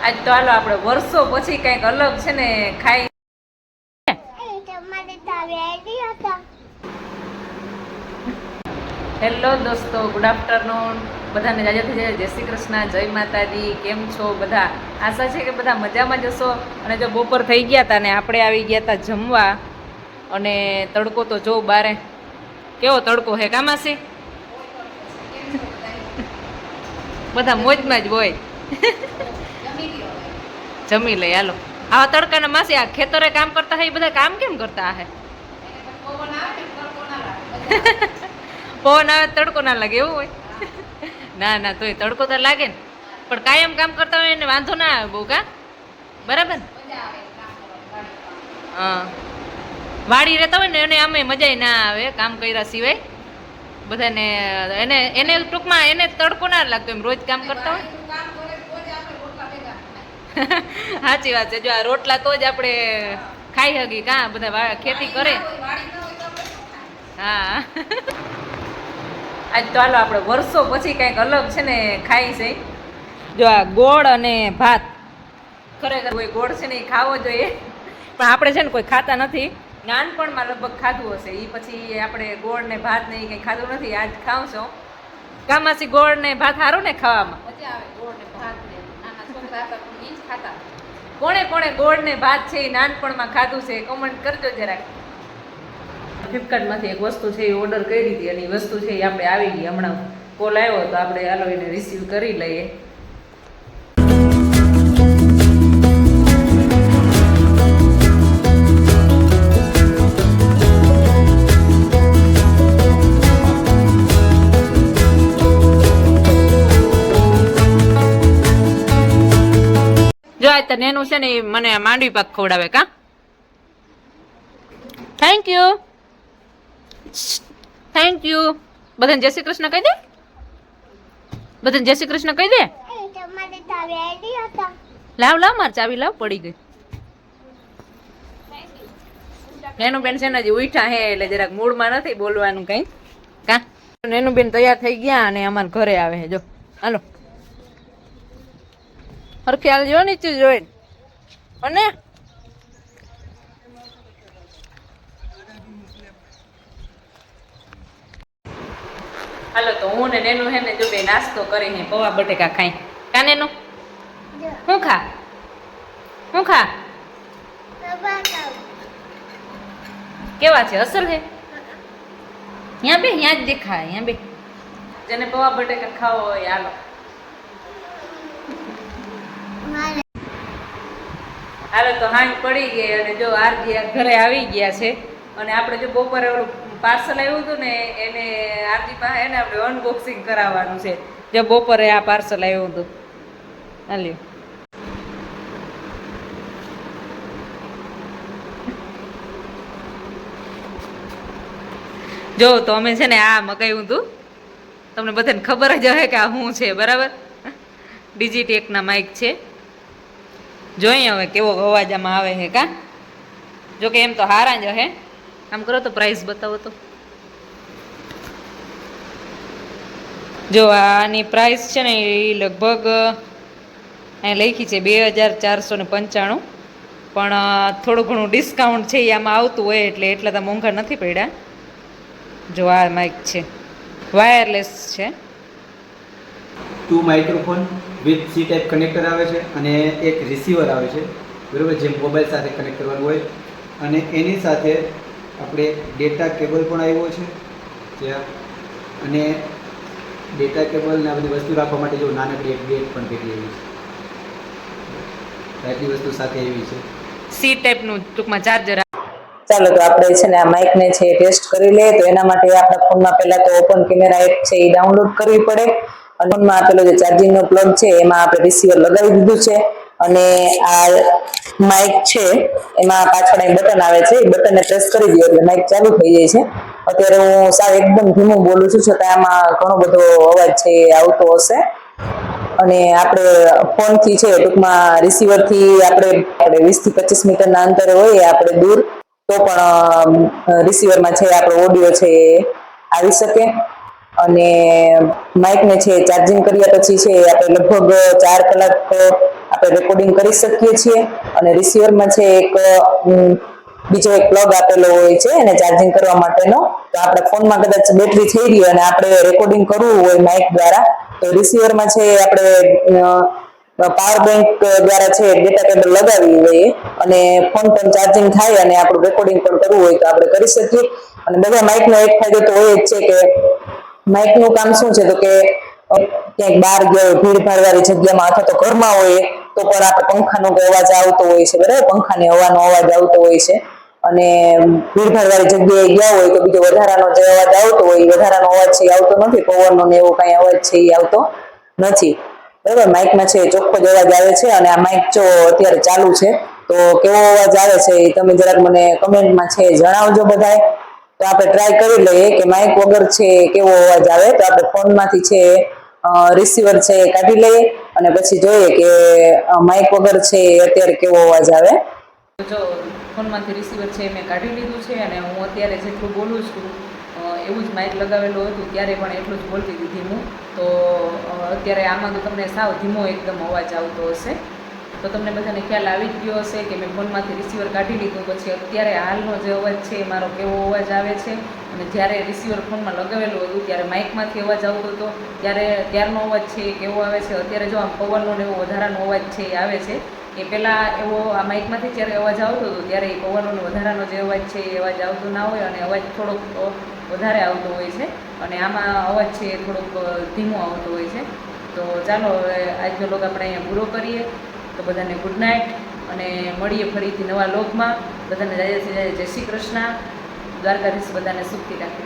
આજ તો હાલો આપણે વર્ષો પછી કંઈક અલગ છે ને ખાઈ. હેલો દોસ્તો, ગુડ આફ્ટરનૂન. બધાને જાજેથી જય શ્રી કૃષ્ણ, જય માતાજી. કેમ છો બધા? આશા છે કે બધા મજામાં જશો. અને જો બપોર થઈ ગયા હતા ને આપણે આવી ગયા હતા જમવા. અને તડકો તો જો બારે કેવો તડકો હે કામાસી. બધા મોજમાં જ હોય. જમી લઈ હાલો. આવા તડકાના માસી આ ખેતરે કામ કરતા હોય, બધા કામ કેમ કરતા હે? પવન આવે તડકો ના લાગે એવું હોય? ના ના, તોય તડકો તો લાગે ને. પણ કાયમ કામ કરતા હોય એને વાંધો ના આવે બહુ, કા? બરાબર. હા, વાડી રહેતા હોય ને એને અમે મજા ના આવે કામ કર્યા સિવાય. બધાને એને એને ટૂંકમાં એને તડકો ના લાગતો એમ રોજ કામ કરતા હોય. સાચી વાત છે. જો આ રોટલા તો જ આપણે ખાઈ હકી, કા બધા ખેતી કરે. હા. આજ તો હાલો આપણે વર્ષો પછી કંઈક અલગ છે ને ખાઈ છે. જો આ ગોળ અને ભાત. ખરેખર કોઈ ગોળ છે ને એ ખાવો જોઈએ, પણ આપણે છે ને કોઈ ખાતા નથી. નાનપણમાં લગભગ ખાધું હશે, એ પછી આપણે ગોળ ને ભાત ને એ કંઈ ખાધું નથી. આજ ખાવું છો કામાસી. ગોળ ને ભાત સારું ને ખાવામાં મજા આવે. ગોળ ને ભાત ને નાના છોકરા હતા એ જ ખાતા. કોણે કોણે ગોળ ને ભાત છે એ નાનપણમાં ખાધું છે કોમેન્ટ કરજો જરાક. ફ્લિપકાર્ટમાંથી એક વસ્તુ છે એ ઓર્ડર કરી હતી અને એ વસ્તુ છે એ આપણે આવી ગઈ. હમણાં કોલ આવ્યો તો આપણે હાલો એને રિસીવ કરી લઈએ. જો આ તને એનું છે ને એ મને માંડવી પાક ખવડાવે, કા? Thank you, thank you. બધાને જય શ્રી કૃષ્ણ કહી દે. બધાને જય શ્રી કૃષ્ણ કહી દે. લાવ લાવ, માર ચાવી લાવ, પડી ગઈ. નેનું બેન છે ને હજી ઉઠા હે એટલે જરાક મૂડમાં નથી બોલવાનું કઈ, કા? નેનું બેન તૈયાર થઈ ગયા અને અમારા ઘરે આવે છે. જો હાલો હરખી હાલ જો નીચે જોઈને. અને હાલો તો હું ને નેનું હે ને જો બે નાસ્તો કરી હે પૌવા બટેકા ખાઈ. કા નેનું? હું ખા? હું ખા? કેવા છે? અસલ છે? ત્યાં બે, ત્યાં જ દેખાય. ત્યાં બે જેને પૌવા બટેકા ખાવો હોય હાલો. હાલો તો હાંજ પડી ગઈ અને જો આરજી ઘરે આવી ગયા છે. અને આપણે જો બપોરે ઓલું પાર્સલ આવ્યું હતું ને એને આરજી પાસે એને આપણે અનબોક્સિંગ કરાવવાનું છે. જો બપોરે આ પાર્સલ આવ્યું હતું. હાલ્યો જો તો અમે છે ને આ મગાવ્યું હતું. તમને બધાને ખબર જ હશે કે આ શું છે, બરાબર? ડિજિટેકના માઇક છે. જોઈએ હવે કેવો અવાજ આમાં આવે છે, કા? જોકે એમ તો હારા જ હે. આમ કરો તો પ્રાઇસ બતાવો તો. જો આની પ્રાઇસ છે ને એ લગભગ અહીં લખી છે 2495, પણ થોડું ઘણું ડિસ્કાઉન્ટ છે એ આમાં આવતું હોય એટલે એટલા તો મોંઘા નથી પડ્યા. જો આ માઇક છે, વાયરલેસ છે. 2 microphone with C type connector આવે છે અને એક રિસીવર આવે છે, બરાબર, જે મોબાઈલ સાથે કનેક્ટ કરવાનું હોય. અને એની સાથે આપણે ડેટા કેબલ પણ આવ્યો છે જ્યાં, અને ડેટા કેબલ ને આ બધી વસ્તુ રાખવા માટે જો નાનકડી એક બેગ પણ ભેગી એવી છે. આટલી વસ્તુ સાથે એવી છે. સી ટાઈપનું ટૂંકમાં ચાર્જર. ચાલો તો આપણે છે ને આ માઇકને છે ટેસ્ટ કરી લઈએ. તો એના માટે આપણા ફોનમાં પહેલા તો ઓપન કેમેરા એપ છે એ ડાઉનલોડ કરવી પડે. અને ફોનમાં આપેલો જે ચાર્જિંગનો પ્લગ છે એમાં આપણે રિસીવર લગાવી દીધું છે. અને આ માઇક છે એમાં પાછળ એક બટન આવે છે, એ બટનને પ્રેસ કરી દો એટલે માઇક ચાલુ થઈ જાય છે. અત્યારે હું સાવ એકદમ ધીમું બોલું છું છતાં આમાં ઘણો બધો અવાજ છે એ આવતો હશે. અને આપણે ફોનથી છે ટૂંકમાં રિસીવરથી આપણે 20 થી 25 મીટરના અંતરે હોઈએ આપણે દૂર, તો પણ રિસીવરમાં છે આપણો ઓડિયો છે એ આવી શકે. અને માઇકને છે ચાર્જિંગ કર્યા પછી છે આપણે લગભગ 4 કલાક આપણે રેકોર્ડિંગ કરી શકીએ છીએ. અને રિસીવરમાં છે એક બીજો એક પ્લગ આપેલો હોય છે એને ચાર્જિંગ કરવા માટેનો. તો આપણે ફોનમાં કદાચ બેટરી થઈ રહી અને આપણે રેકોર્ડિંગ કરવું હોય માઇક દ્વારા, તો રિસીવરમાં છે આપણે પાવર બેંક દ્વારા છે ડેટા કેબલ લગાવી દઈએ અને ફોન પણ ચાર્જિંગ થાય અને આપણું રેકોર્ડિંગ પણ કરવું હોય તો આપણે કરી શકીએ. અને બધા માઇકનો એક ફાયદો તો હોય જ છે કે માઇકનું કામ શું છે તો કે ક્યાંક બહાર ગયો ભીડભાડ વાળી જગ્યામાં અથવા તો ઘરમાં હોય તો પણ આપણે પંખાનો અવાજ આવતો હોય છે, બરાબર, પંખાની હવાનો અવાજ આવતો હોય છે. અને ભીડભાડ વાળી જગ્યાએ ગયા હોય તો બીજો વધારાનો જે અવાજ આવતો હોય એ વધારાનો અવાજ છે એ આવતો નથી, પવનનો ને એવો કઈ અવાજ છે એ આવતો નથી, બરાબર. માઇકમાં છે ચોખ્ખો જ અવાજ આવે છે. અને આ માઇક જો અત્યારે ચાલુ છે તો કેવો અવાજ આવે છે એ તમે જરાક મને કમેન્ટમાં છે જણાવજો બધાએ. તો આપણે ટ્રાય કરી લઈએ કે માઇક વગર છે કેવો અવાજ આવે. તો આપણે ફોનમાંથી છે રિસીવર છે એ કાઢી લઈએ અને પછી જોઈએ કે માઇક વગર છે અત્યારે કેવો અવાજ આવે. જો ફોનમાંથી રિસીવર છે મેં કાઢી લીધું છે અને હું અત્યારે જેટલું બોલું છું એવું જ માઇક લગાવેલું હતું ત્યારે પણ એટલું જ બોલતી હતી ધીમું. તો અત્યારે આમાં તો તમને સાવ ધીમો એકદમ અવાજ આવતો હશે. તો તમને બધાને ખ્યાલ આવી જ ગયો હશે કે મેં ફોનમાંથી રિસીવર કાઢી લીધું પછી અત્યારે હાલનો જે અવાજ છે એ મારો કેવો અવાજ આવે છે. અને જ્યારે રિસીવર ફોનમાં લગાવેલું હતું ત્યારે માઇકમાંથી અવાજ આવતો હતો ત્યારનો અવાજ છે એ કેવો આવે છે. અત્યારે જો આમ પવનનો ને એવો વધારાનો અવાજ છે એ આવે છે. એ પહેલાં એવો આ માઇકમાંથી જ્યારે અવાજ આવતો હતો ત્યારે એ પવનનો વધારાનો જે અવાજ છે એ અવાજ આવતો ના હોય અને અવાજ થોડોક વધારે આવતો હોય છે. અને આમાં અવાજ છે એ થોડોક ધીમો આવતો હોય છે. તો ચાલો હવે આજનો લોગ આપણે અહીંયા પૂરો કરીએ. તો બધાને ગુડ નાઇટ અને મળીએ ફરીથી નવા લોગમાં. બધાને જય શ્રી કૃષ્ણ. દ્વારકાધીશ બધાને સુખથી રાખે.